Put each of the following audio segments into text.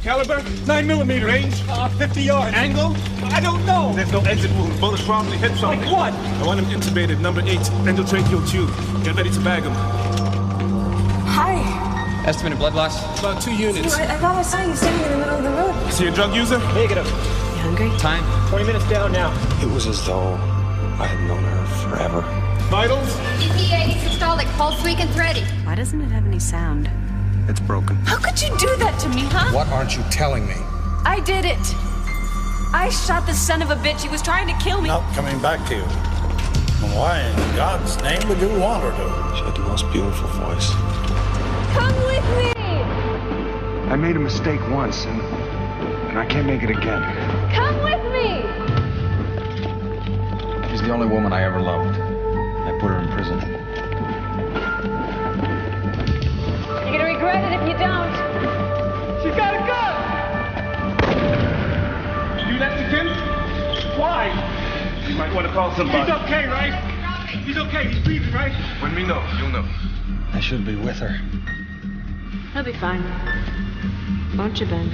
Caliber? 9mm. Range? 50 yards. Angle? I don't know. There's no exit wound. Bullets probably hit something. Like what? I want him intubated. Number 8. Endotracheal tube. Get ready to bag him. Hi. Estimated blood loss? About 2 units. I thought I saw you standing in the middle of the road. Is he a drug user? Negative. You hungry? Time? 20 minutes down now. It was as though I had known her forever. Vitals? EPA systolic, pulse weak and thready. Why doesn't it have any sound? It's broken. How could you do that to me, huh? What aren't you telling me? I did it. I shot the son of a bitch. He was trying to kill me. Not coming back to you. Why in God's name would you want her to? She had the most beautiful voice. Come with me. I made a mistake once, and I can't make it again. Come with me. She's the only woman I ever loved. I put her in prison. You're gonna regret it if you don't. She's got a gun! You left the kid? Why? You might want to call somebody. He's okay, right? He's okay. He's breathing, right? When we know, you'll know. I should be with her. He'll be fine. Won't you, Ben?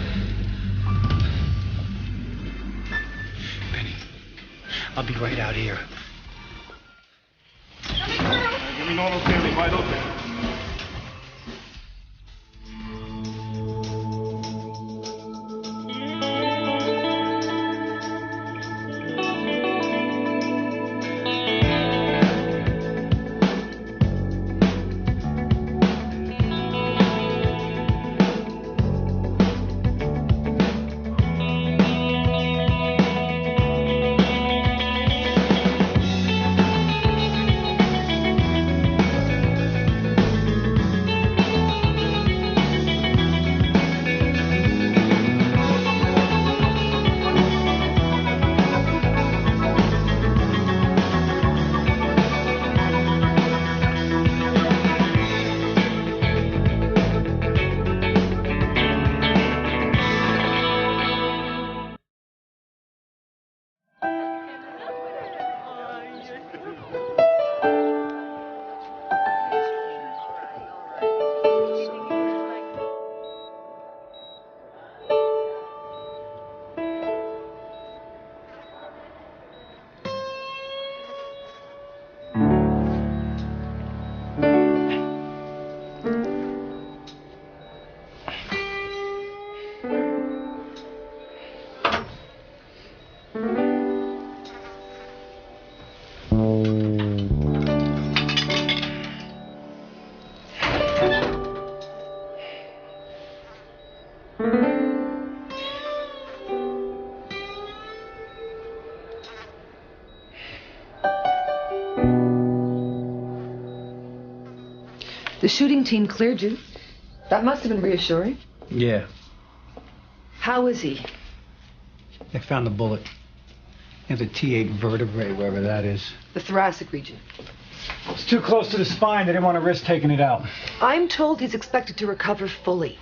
Benny, I'll be right out here. Give me normal feeling, wide open. The shooting team cleared you. That must have been reassuring. Yeah, How is he? they found the bullet. And the T8 vertebrae, wherever that is. The thoracic region. It's too close to the spine. They didn't want to risk taking it out. I'm told he's expected to recover fully.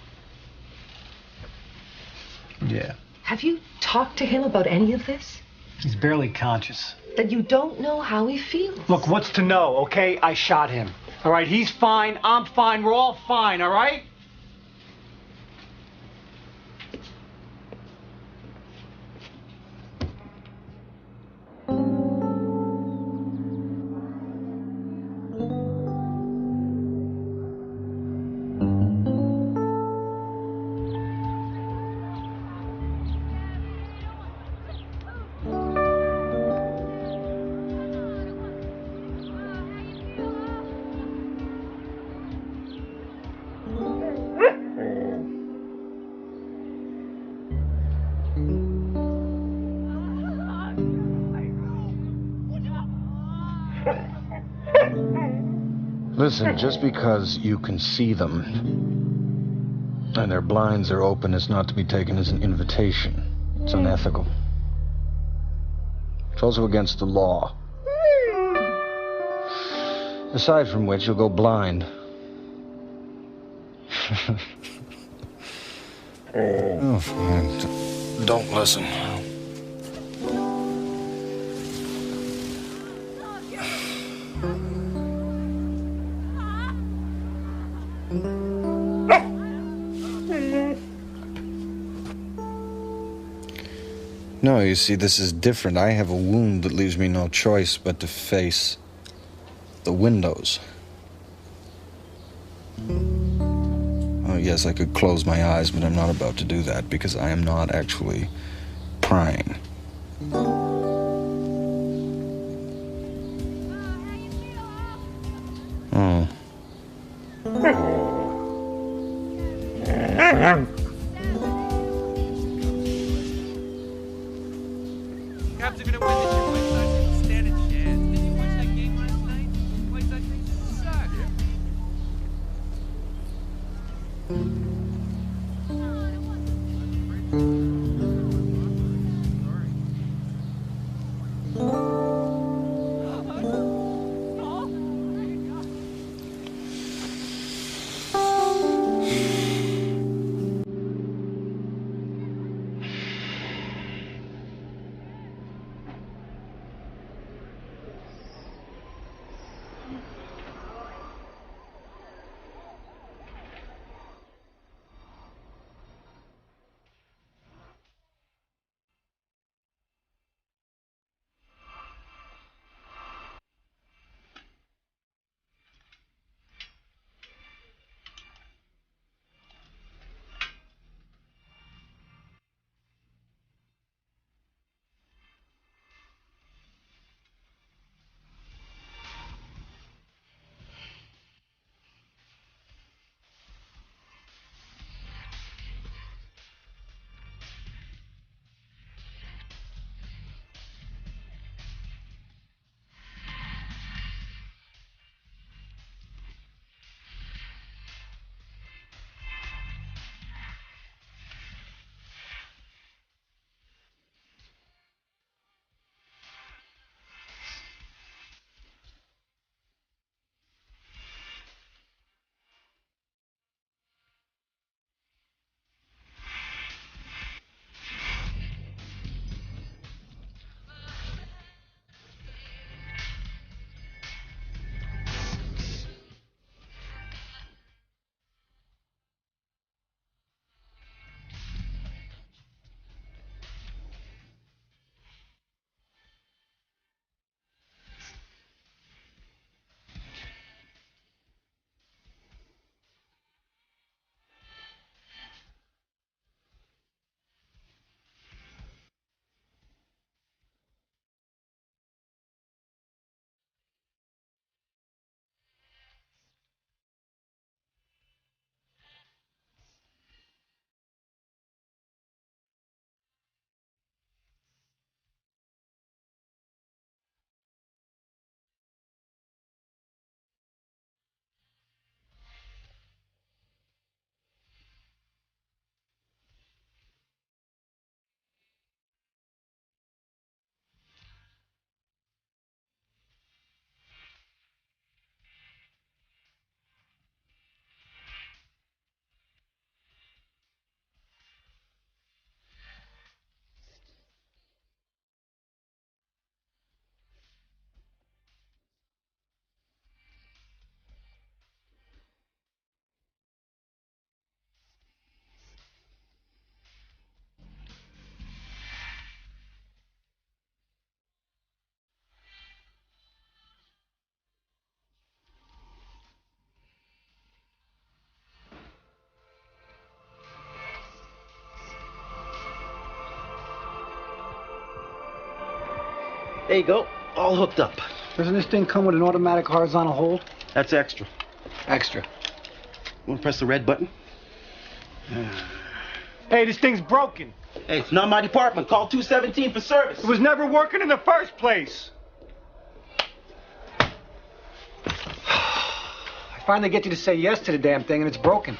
Yeah. Have you talked to him about any of this? He's barely conscious. Then you don't know how he feels. Look, what's to know, okay? I shot him. All right, he's fine. I'm fine. We're all fine, all right? Listen, just because you can see them and their blinds are open is not to be taken as an invitation. It's unethical. It's also against the law. Aside from which, you'll go blind. Oh, man. Don't listen. No, you see, this is different. I have a wound that leaves me no choice but to face the windows. Oh, yes, I could close my eyes, but I'm not about to do that because I am not actually prying. Oh. Cubs are gonna win this year. White Sox didn't stand a chance. Did you watch that game last night? White Sox fans suck. There you go, all hooked up. Doesn't this thing come with an automatic horizontal hold? That's extra. Extra. You want to press the red button? Hey, this thing's broken. Hey, it's not my department. Call 217 for service. It was never working in the first place. I finally get you to say yes to the damn thing, and it's broken.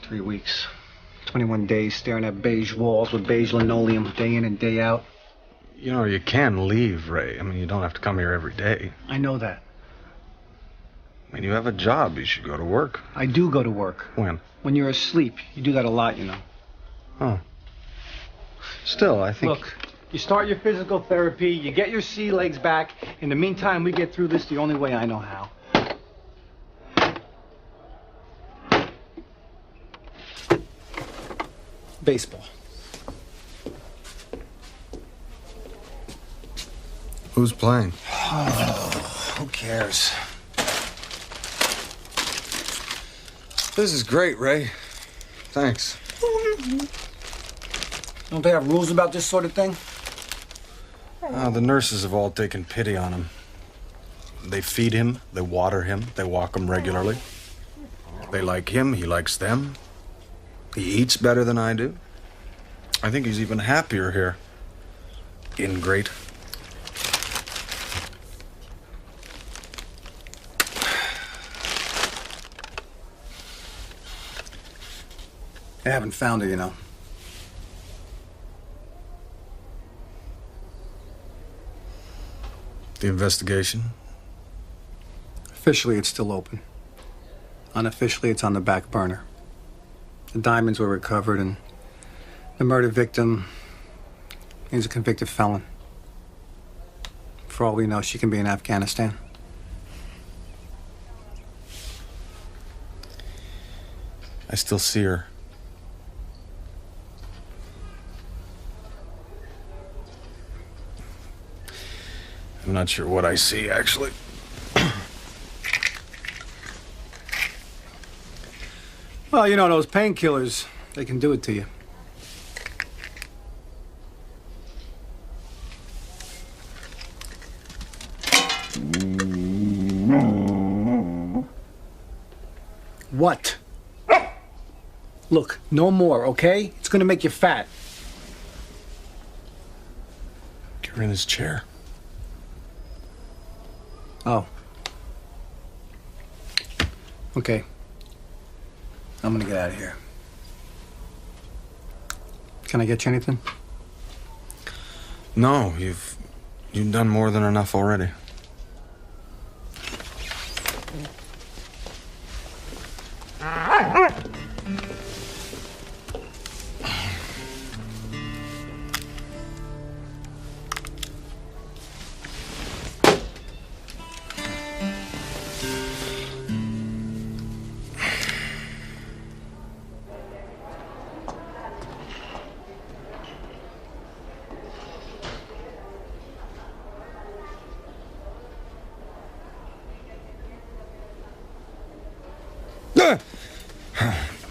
3 weeks. 21 days staring at beige walls with beige linoleum day in and day out. You know, you can leave, Ray. I mean, you don't have to come here every day. I know that. I mean, you have a job. You should go to work. I do go to work. When? When you're asleep. You do that a lot, you know. Oh. Still, I think... Look, you start your physical therapy, you get your sea legs back. In the meantime, we get through this the only way I know how. Baseball. Who's playing? Who cares? This is great, Ray. Thanks. Don't they have rules about this sort of thing? The nurses have all taken pity on him. They feed him, they water him, they walk him regularly. They like him, he likes them. He eats better than I do. I think he's even happier here. Ingrate. I haven't found her, you know. The investigation? Officially, it's still open. Unofficially, it's on the back burner. The diamonds were recovered, and the murder victim is a convicted felon. For all we know, she can be in Afghanistan. I still see her. I'm not sure what I see, actually. Well, you know, those painkillers, they can do it to you. What? Look, no more, okay? It's gonna make you fat. You're in his chair. Oh. Okay. I'm gonna get out of here. Can I get you anything? No, you've done more than enough already.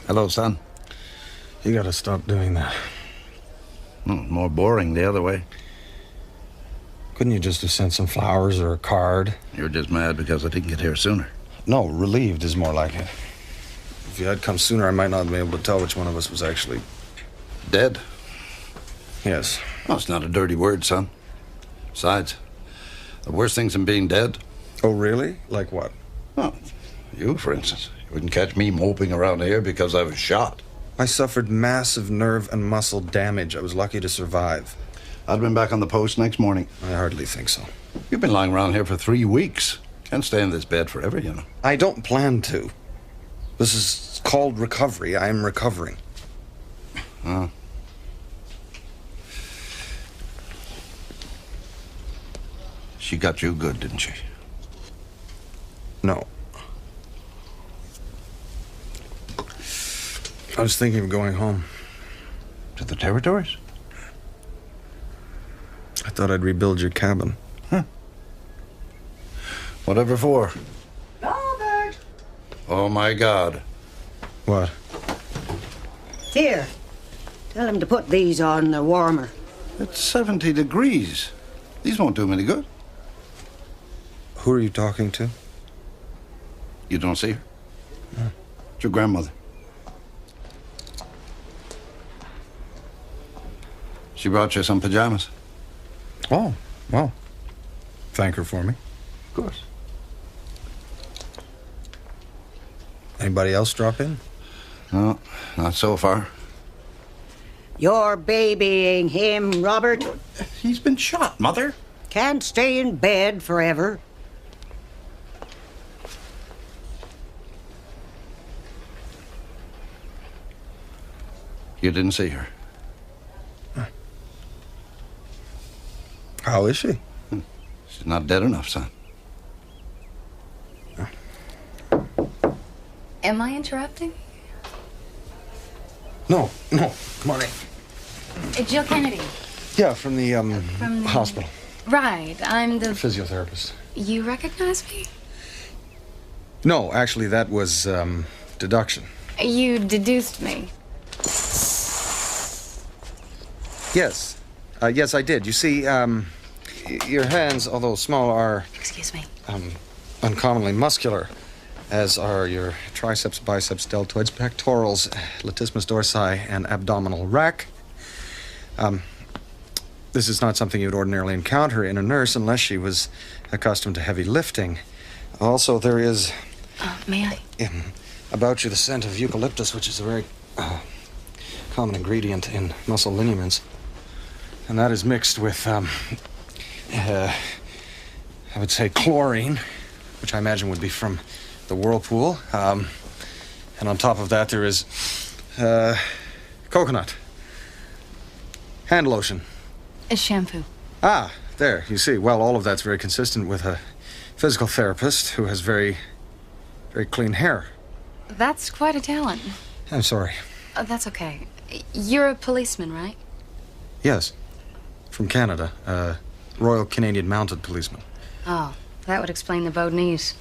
Hello, son. You gotta stop doing that. More boring the other way. Couldn't you just have sent some flowers or a card? You're just mad because I didn't get here sooner. No, relieved is more like it. If you had come sooner, I might not have been able to tell which one of us was actually... Dead? Yes. Well, it's not a dirty word, son. Besides, the worst things than being dead... Oh, really? Like what? Well, you, for instance. You wouldn't catch me moping around here because I was shot. I suffered massive nerve and muscle damage. I was lucky to survive. I'd have been back on the post next morning. I hardly think so. You've been lying around here for 3 weeks. Can't stay in this bed forever, you know. I don't plan to. This is called recovery. I am recovering. She got you good, didn't she? No. I was thinking of going home. To the territories? I thought I'd rebuild your cabin. Huh. Whatever for? Robert! Oh, my God. What? Here. Tell him to put these on the warmer. It's 70 degrees. These won't do him any good. Who are you talking to? You don't see her? No. It's your grandmother. She brought you some pajamas. Oh, well. Thank her for me. Of course. Anybody else drop in? No, not so far. You're babying him, Robert. He's been shot, Mother. Can't stay in bed forever. You didn't see her? How is she? She's not dead enough, son. Am I interrupting? No, come on in. Jill Kennedy. Yeah, from the From the- hospital. Right, I'm the... Physiotherapist. You recognize me? No, actually, that was, deduction. You deduced me. Yes. Yes, I did. You see, your hands, although small, are... Excuse me. Uncommonly muscular, as are your triceps, biceps, deltoids, pectorals, latissimus dorsi, and abdominal rack. This is not something you'd ordinarily encounter in a nurse unless she was accustomed to heavy lifting. Also, there is... May I? About you the scent of eucalyptus, which is a very common ingredient in muscle lineaments. And that is mixed with, I would say chlorine, which I imagine would be from the whirlpool. And on top of that, there is coconut. Hand lotion. A shampoo. Ah, there, you see. Well, all of that's very consistent with a physical therapist who has very clean hair. That's quite a talent. I'm sorry. That's okay. You're a policeman, right? Yes. From Canada. Royal Canadian Mounted Policeman. Oh, that would explain the bowed knees.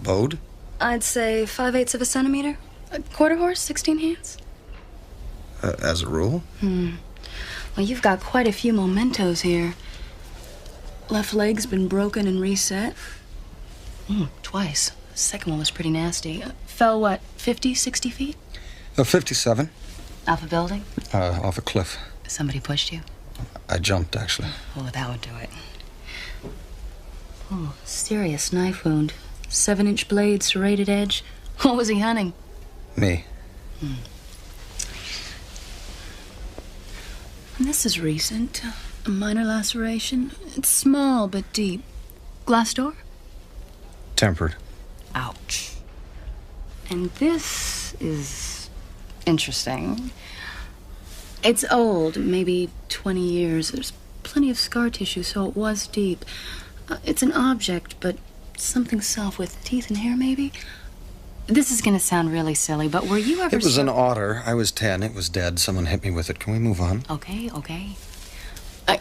Bowed? I'd say 5/8 of a centimeter. A quarter horse, 16 hands. As a rule? Well, you've got quite a few mementos here. Left leg's been broken and reset. Twice. The second one was pretty nasty. Fell, what, 50, 60 feet? 57. Off a building? Off a cliff. Somebody pushed you? I jumped, actually. Oh, that would do it. Oh, serious knife wound. 7-inch blade, serrated edge. What was he hunting? Me. And this is recent. A minor laceration. It's small but deep. Glass door? Tempered. Ouch. And this is interesting. It's old, maybe 20 years. There's plenty of scar tissue, so it was deep. It's an object, but something soft with teeth and hair, maybe? This is gonna sound really silly, but were you ever... It was an otter. I was 10. It was dead. Someone hit me with it. Can we move on? Okay.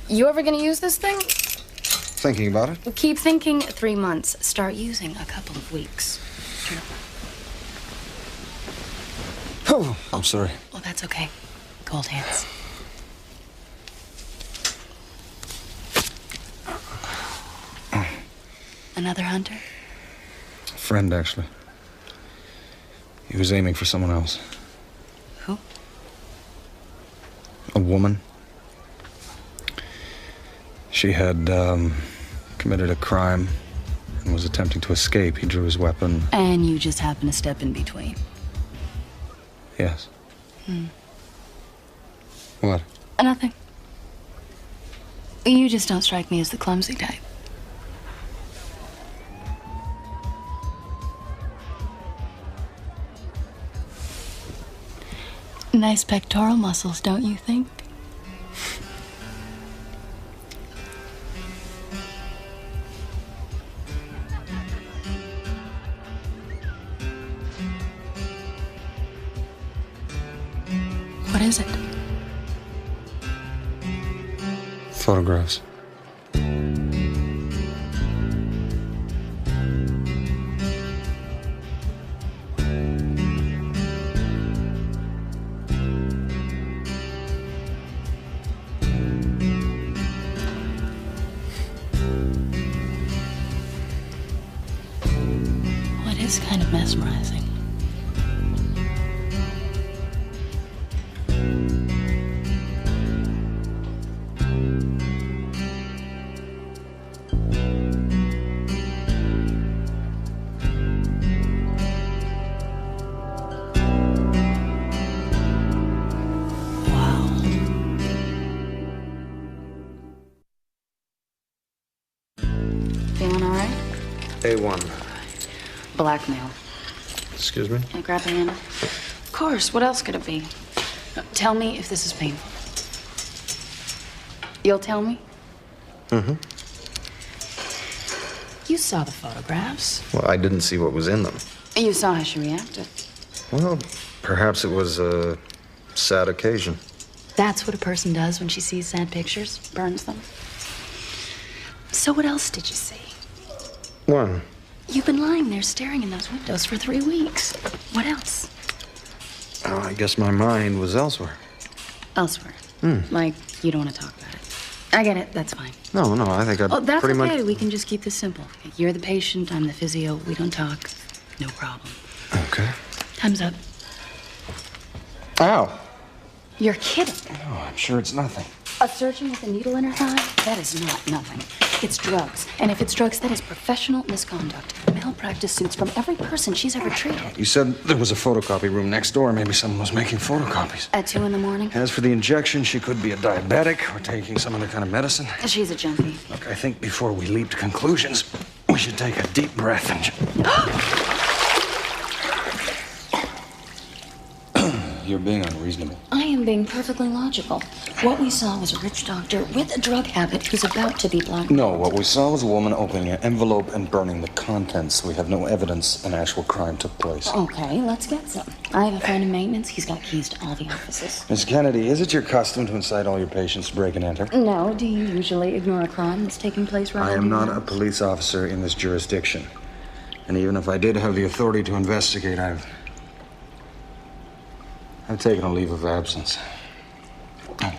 You ever gonna use this thing? Thinking about it? Keep thinking. 3 months. Start using a couple of weeks. Sure. Oh, I'm sorry. Oh, that's okay. Cold hands. Another hunter? Friend, actually. He was aiming for someone else. Who? A woman. She had committed a crime and was attempting to escape. He drew his weapon. And you just happened to step in between. Yes. What? Nothing. You just don't strike me as the clumsy type. Nice pectoral muscles, don't you think? What is it? Photographs. What is kind of mesmerizing? Feeling all right? A1. Blackmail. Excuse me? Can I grab a hand? Of course. What else could it be? Tell me if this is painful. You'll tell me? You saw the photographs. Well, I didn't see what was in them. You saw how she reacted. Well, perhaps it was a sad occasion. That's what a person does when she sees sad pictures, burns them. So what else did you see? One. You've been lying there staring in those windows for 3 weeks. What else? Oh, I guess my mind was elsewhere. Elsewhere. Like, you don't want to talk about it. I get it. That's fine. No, I think I That's pretty okay. much... We can just keep this simple. You're the patient. I'm the physio. We don't talk. No problem. Okay. Time's up. Ow. You're kidding. Oh, I'm sure it's nothing. A surgeon with a needle in her thigh? That is not nothing. It's drugs. And if it's drugs, that is professional misconduct. Malpractice suits from every person she's ever treated. You said there was a photocopy room next door. Maybe someone was making photocopies. At 2 in the morning? As for the injection, she could be a diabetic or taking some other kind of medicine. She's a junkie. Look, I think before we leap to conclusions, we should take a deep breath and... You're being unreasonable. I am being perfectly logical. What we saw was a rich doctor with a drug habit who's about to be blackmailed. No, what we saw was a woman opening an envelope and burning the contents. We have no evidence an actual crime took place. Okay, let's get some. I have a friend in maintenance. He's got keys to all the offices. Miss Kennedy, is it your custom to incite all your patients to break and enter? No, do you usually ignore a crime that's taking place right now? I am not a police officer in this jurisdiction. And even if I did have the authority to investigate, I've taken a leave of absence. Are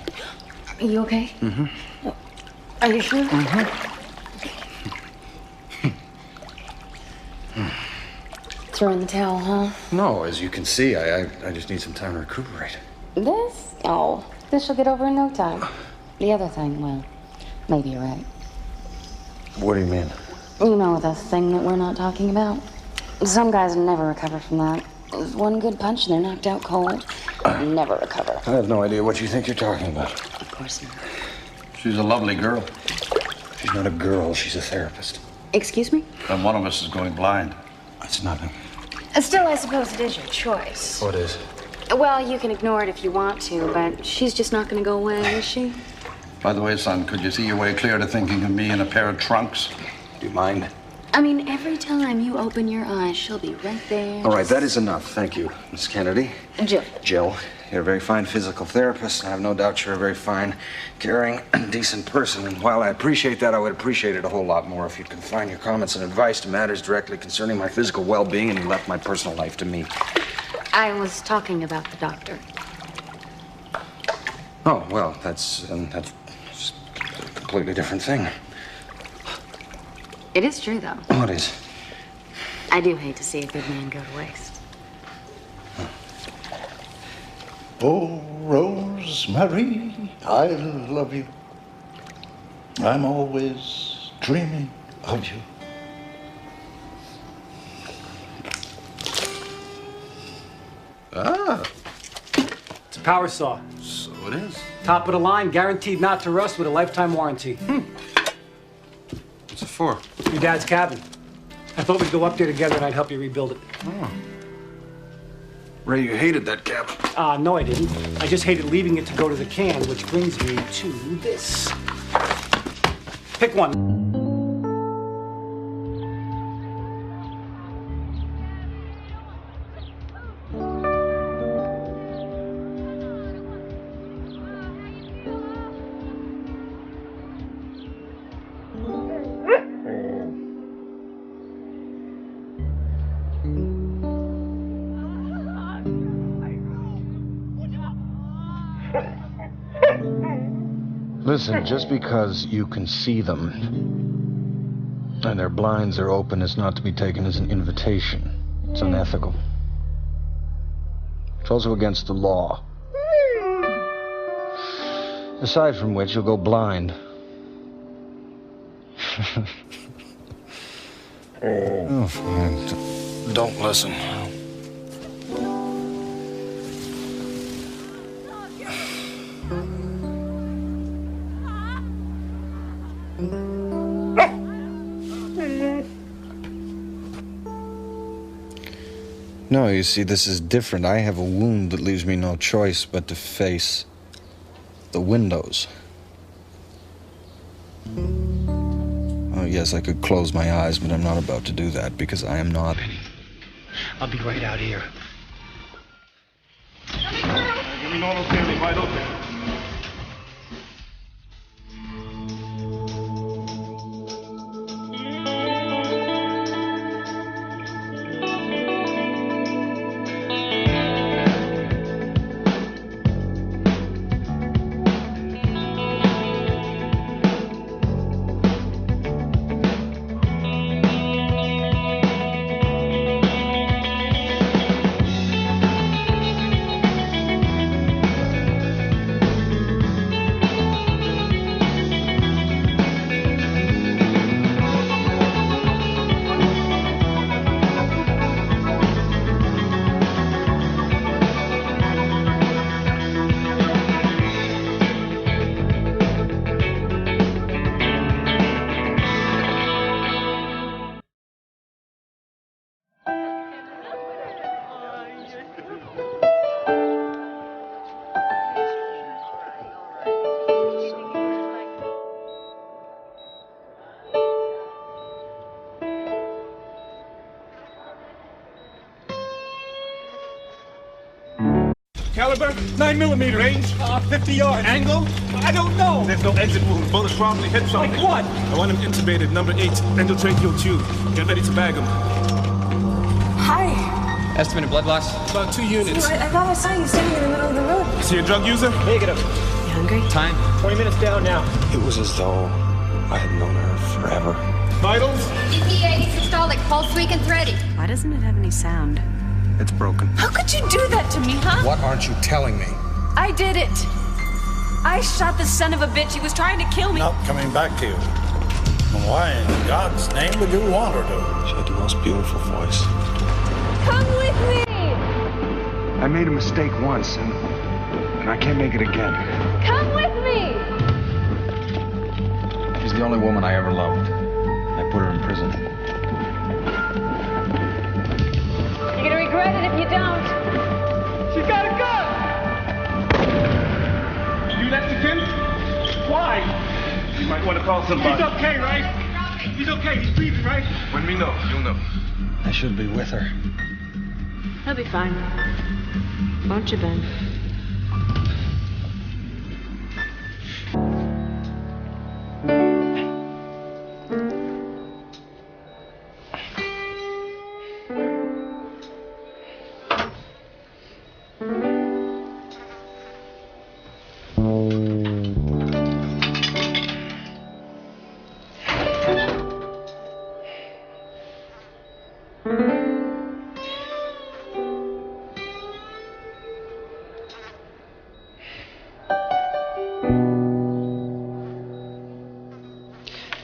you okay? Mm-hmm. Are you sure? Mm-hmm. Throw in the towel, huh? No, as you can see, I just need some time to recuperate. This? Oh, this will get over in no time. The other thing, well, maybe you're right. What do you mean? You know the thing that we're not talking about? Some guys never recover from that. One good punch and they're knocked out cold. Never recover. I have no idea what you think you're talking about. Of course not. She's a lovely girl. She's not a girl, she's a therapist. Excuse me? And one of us is going blind. It's nothing. Still, I suppose it is your choice. What is? Well, you can ignore it if you want to, but she's just not going to go away, is she? By the way, son, could you see your way clear to thinking of me in a pair of trunks? Do you mind? I mean, every time you open your eyes, she'll be right there. All right, that is enough. Thank you, Miss Kennedy. Jill. Jill, you're a very fine physical therapist, and I have no doubt you're a very fine, caring, and decent person. And while I appreciate that, I would appreciate it a whole lot more if you'd confine your comments and advice to matters directly concerning my physical well-being and you left my personal life to me. I was talking about the doctor. Oh, well, that's just a completely different thing. It is true, though. What is? I do hate to see a good man go to waste. Oh, Rosemary, I love you. I'm always dreaming of you. Ah. It's a power saw. So it is. Top of the line, guaranteed not to rust with a lifetime warranty. What's it for? Your dad's cabin. I thought we'd go up there together and I'd help you rebuild it. Oh. Ray, you hated that cabin. No, I didn't. I just hated leaving it to go to the can, which brings me to this. Pick one. Listen, just because you can see them and their blinds are open is not to be taken as an invitation. It's unethical. It's also against the law. Aside from which, you'll go blind. Oh, fine. Don't listen. No, you see, this is different. I have a wound that leaves me no choice but to face the windows. Oh, yes, I could close my eyes, but I'm not about to do that because I am not. I'll be right out here. Give me normal clearly, wide open. caliber, 9mm range, 50 yards. Angle? I don't know. There's no exit wound. Bullets probably hit something. Like what? I want him intubated, number 8, endotracheal tube. Get ready to bag him. Hi. Estimated blood loss? About 2 units. I thought I saw you standing in the middle of the road. See a drug user? Negative. You hungry? Time? 20 minutes down now. It was as though I had known her forever. Vitals? E22 systolic, pulse weak and thready. Why doesn't it have any sound? It's broken. How could you do that to me, huh? What aren't you telling me? I did it. I shot the son of a bitch. He was trying to kill me. Not coming back to you. Why in God's name would you want her to? She had the most beautiful voice. Come with me. I made a mistake once, and I can't make it again. Come with me. She's the only woman I ever loved. I put her in prison. You're gonna regret it if you don't. She's got a gun! You let the kid? Why? You might want to call somebody. He's okay, right? He's okay. He's breathing, right? When we know, you'll know. I should be with her. He'll be fine. Won't you, Ben?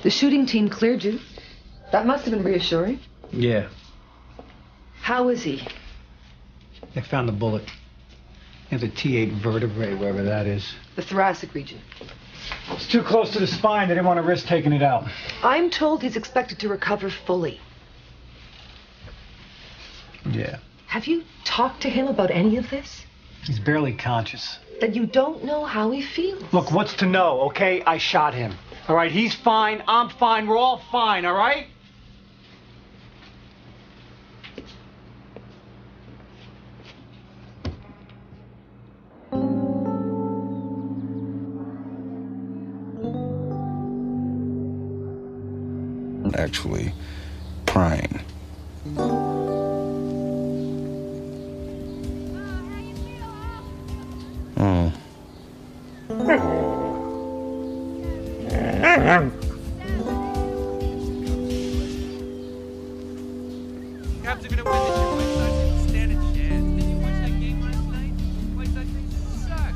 The shooting team cleared you. That must have been reassuring. Yeah. How is he? They found the bullet. In the T8 vertebrae, wherever that is. The thoracic region. It's too close to the spine. They didn't want to risk taking it out. I'm told he's expected to recover fully. Yeah. Have you talked to him about any of this? He's barely conscious. Then you don't know how he feels. Look, what's to know, okay? I shot him. All right, he's fine. I'm fine. We're all fine, all right? Actually, crying. Oh. Cavs are gonna win this year. White Sox didn't stand a chance. Did you watch that game last night? White Sox suck.